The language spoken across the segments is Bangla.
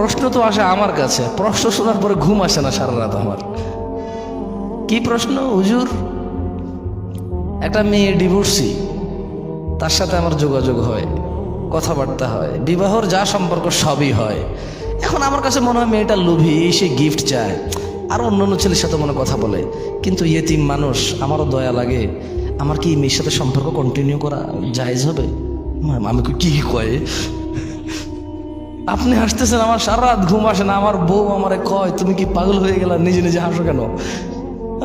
প্রশ্ন তো আসে আমার কাছে, প্রশ্ন শোনার পরে ঘুম আসে না সারা রাত আমার। কি প্রশ্ন? হুজুর, একটা মেয়ে ডিভোর্সি, তার সাথে আমার যোগাযোগ হয়, কথাবার্তা হয়, বিবাহর যা সম্পর্ক সবই হয়। এখন আমার কাছে মনে হয় মেয়েটা লোভী, সে গিফট চায়, আর অন্য ছেলের সাথে মনে কথা বলে। কিন্তু ইয়েতিম মানুষ, আমারও দয়া লাগে। আমার কি মেয়ের সাথে সম্পর্ক কন্টিনিউ করা জায়েজ হবে? আমি কি কয়? আপনি হাসতেছেন, আমার সারা রাত ঘুম আসে না। আমার বউ আমারে কয়, তুমি কি পাগল হয়ে গেলা, নিজে নিজে হাসো কেন?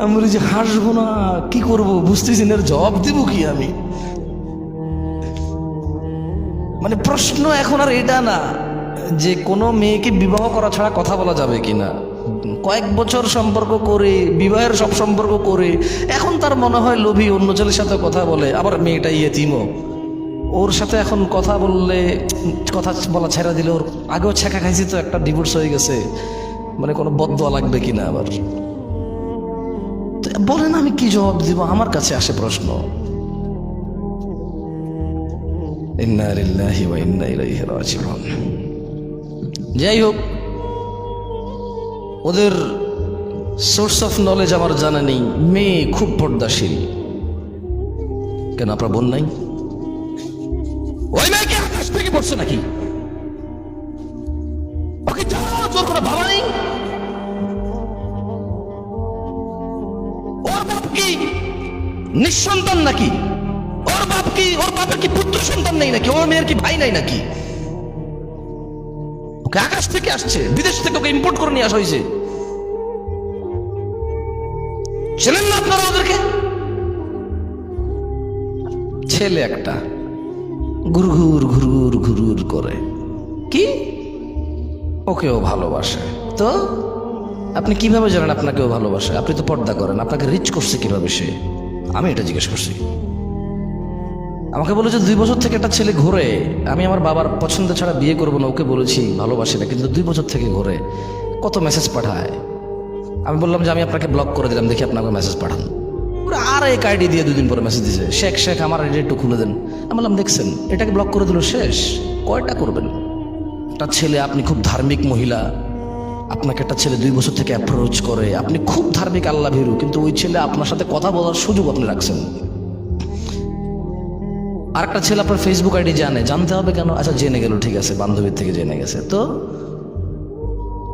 আমি বলি যে হাসবো না, কি করবো বুঝতেছি না, এর জবাব দিব কি আমি? মানে প্রশ্ন এখন আর এটা না যে কোনো মেয়েকে বিবাহ করা ছাড়া কথা বলা যাবে কিনা। কয়েক বছর সম্পর্ক করে, বিবাহের সব সম্পর্ক করে, এখন তার মনে হয় লোভী, অন্য ছেলের সাথে কথা বলে। আবার মেয়েটা ইয়েতিমও, ওর সাথে এখন কথা বললে, কথা বলা ছেড়ে দিলে, ওর আগেও ছেঁকা খাইছি তো, একটা ডিভোর্স হয়ে গেছে, মানে কোনো বদদোয়া লাগবে কিনা আবার। বলেন আমি কি জবাব দিব? আমার কাছে আসে প্রশ্ন। ইন্না লিল্লাহি ওয়া ইন্না ইলাইহি রাজিউন। যাই হোক, ওদের সোর্স অফ নলেজ আমার জানা নেই। মেয়ে খুব পর্দাশীল। কেন আপনার বোন নাই? ওই মেয়েকে আকাশ থেকে পড়ছে নাকি? ওকে জোর করে ভাবা নেই? ওর বাপ কি নিঃসন্তান নাকি? ওর বাপের কি পুত্র সন্তান নেই নাকি? ওর মেয়ের কি ভাই নাই নাকি? ওকে আকাশ থেকে আসছে, বিদেশ থেকে ওকে ইম্পোর্ট করে নিয়ে আসা হয়েছে। ছিলেন না আপনারা ওদেরকে? ছেলে একটা ঘুরঘুর ঘুরঘুর ঘুরঘুর করে, কি ওকেও ভালোবাসে। তো আপনি কিভাবে জানেন আপনাকেও ভালোবাসে? আপনি তো পর্দা করেন, আপনাকে রিচ করছে কিভাবে সে? আমি এটা জিজ্ঞেস করছি। আমাকে বলে যে 2 বছর থেকে একটা ছেলে ঘুরে, আমি আমার বাবার পছন্দ ছাড়া বিয়ে করবো না, ওকে বলেছি ভালোবাসি না, কিন্তু 2 বছর থেকে ঘুরে, কত মেসেজ পাঠায়। আমি বললাম যে আমি আপনাকে ব্লক করে দিলাম, দেখি আপনাকে মেসেজ পাঠান। আর এক আইডি দিয়ে 2 দিন পরে মেসেজ দিয়েছে, শেখ আমার আইডি একটু খুলে দেন। আমি বললাম দেখছেন, এটাকে ব্লক করে দিল, শেষ। কয়টা করবেন? একটা ছেলে, আপনি খুব ধার্মিক মহিলা, আপনাকে একটা ছেলে 2 বছর থেকে অ্যাপ্রোচ করে, আপনি খুব ধার্মিক, আল্লাহ ভীরু, কিন্তু ওই ছেলে আপনার সাথে কথা বলার সুযোগ আপনি রাখছেন। আর একটা ছেলে আপনার ফেসবুক আইডি জানতে হবে কেন? আচ্ছা জেনে গেল, ঠিক আছে, বান্ধবীর থেকে জেনে গেছে, তো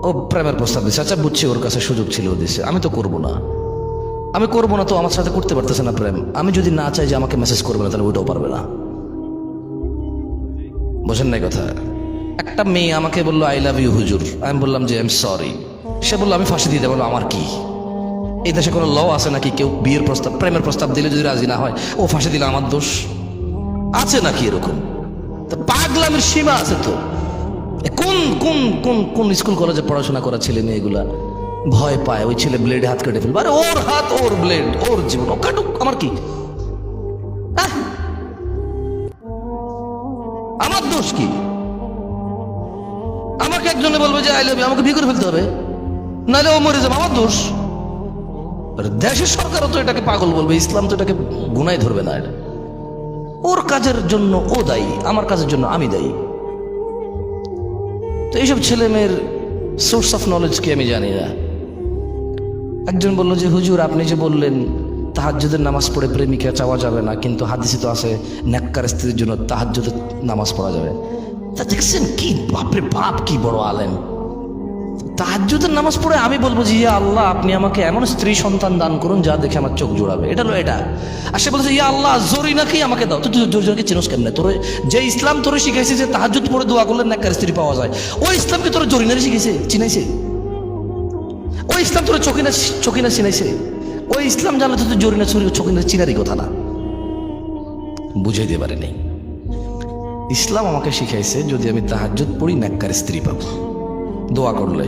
ও প্রেমের প্রস্তাব দিচ্ছে। আচ্ছা বুঝছি, ওর কাছে সুযোগ ছিল, ও দিচ্ছে, আমি তো করবো না। আমি করবো না তো আমার সাথে করতে পারতেছে না প্রেম। আমি যদি না চাই যে আমাকে মেসেজ করবে না, তাহলে ওইটাও পারবে না। বোঝেন নাই কথা? একটা মেয়ে আমাকে বললো আই লাভ ইউ হুজুর, আমি বললাম যে আই এম সরি। সে বললো আমি ফাঁসি দিয়ে দেবো। আমার কি এই দেশে কোনো ল আছে নাকি কেউ বিয়ের প্রস্তাব, প্রেমের প্রস্তাব দিলে যদি রাজি না হয় ও ফাঁসি দিলে আমার দোষ আছে নাকি? এরকম তো পাগলামের সীমা আছে তো। কোন কোন কোন কোন স্কুল কলেজে পড়াশোনা করা ছেলে মেয়েগুলা ভয় পায় ওই ছেলে ব্লেডে হাত কেটে ফেলবে। আরে ওর হাত, ওর ব্লেড, ওর জীবন, ও কাটুক, আমার কি? আমার দোষ কি? আমাকে একজনে বলবে যে আই লাভ ইউ, আমাকে বিয়ে করে ফেলতে হবে, নাহলে ও মরে যাবে, আমার দোষ। দেশের সরকারও তো এটাকে পাগল বলবে, ইসলাম তো এটাকে গুনায় ধরবে না। এটা ওর কাজের জন্য ও দায়ী, আমার কাজের জন্য আমি দায়ী। তো এইসব ছেলে মেয়ের সোর্স অফ নলেজ কি আমি জানি না। একজন বললো যে হুজুর আপনি যে বললেন তাহাজ্জুদের নামাজ পড়ে প্রেমিকা চাওয়া যাবে না, কিন্তু হাদিসে তো আছে নেককার স্ত্রীর জন্য তাহাজ্জুদের নামাজ পড়া যাবে। তা দেখছেন কি বাপরে বাপ, কি বড় আলেম। তাহাজ্জুদের নামাজ পড়ে আমি বলবো যে ইয়া আল্লাহ আপনি আমাকে এমন স্ত্রী সন্তান দান করুন যা দেখে আমার চোখ জোড়াবে, এটা হলো এটা। আর সে বলছে ইয়া আল্লাহ জরিনাকে আমাকে দাও। তো তুই জরিনাকে চিনোস কেমনে? তোর যে ইসলাম তোরে শিখাইছে যে তাহাজ্জুদ পড়ে দোয়া করলে নেককার স্ত্রী পাওয়া যায়, ওই ইসলামকে তোর জরিনারে শিখাইছে, চিনাইছে? ওই ইসলাম তোর চকিনা চিনাইছে? ওই ইসলাম জানলে তো তুই জরিনা চকিনা চিনারই কথা না। বুঝাই দিয়ে পারে নেই। ইসলাম আমাকে শিখাইছে যদি আমি তাহাজ্জুদ পড়ি নেককার স্ত্রী পাবো দোয়া করলে।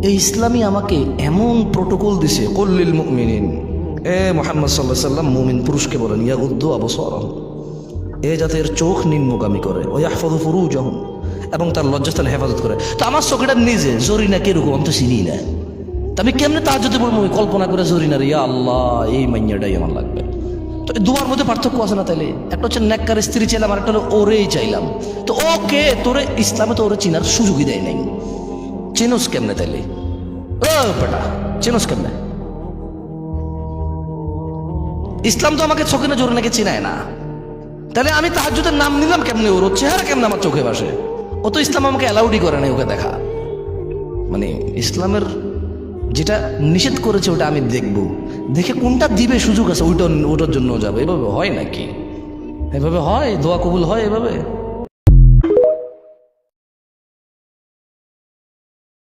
এই ইসলামই আমাকে এমন প্রোটোকল দিছে, কুল্লিল মুমিনিন, এ মুহাম্মদ সাল্লাল্লাহু আলাইহি ওয়াসাল্লাম মুমিন পুরুষকে বলেন ইয়াগুদ্দু আবসারহুম, এ যাতে এর চোখ নিম্নগামী করে, ওয়া ইয়াহফাযু ফুরুজাহুম, এবং তার লজ্জাস্থান হেফাজত করে। তো আমার চোখটা নিজে জরিনা কিরকম আমি তো চিনি না, তা আমি কেমনে তাহাজ্জুদে পড়বো? কল্পনা করে জরিনার ইয়া আল্লাহ এই মাইয়াটাই আমার লাগবে, তো এই দুয়ার মধ্যে পার্থক্য আছে না? তাইলে একটা হচ্ছে নেককার স্ত্রী চাইলাম, আর একটা হলো ওরেই চাইলাম। তো ওকে তোরে ইসলামে তো ওরে চিনার সুযোগই দেয় নাই। চিনোস কেমনে তাইলে? ও বেটা চিনোস কেমনে? ইসলাম তো আমাকে চোখে না জোরে নাকি চিনায় না। তাহলে আমি তাহাজ্জুদের নাম নিলাম কেমনে? ওর চেহারা কেমনে আমার চোখে ভাসে? ও তো ইসলাম আমাকে অ্যালাউডই করে নাই ওকে দেখা। মানে ইসলামের যেটা নিষেধ করেছে ওটা আমি দেখব, দেখে কোনটা দিবে সুযোগ আছে ওইটার জন্য যাবে। এভাবে হয় নাকি? এভাবে হয়? দোয়া কবুল হয় এভাবে?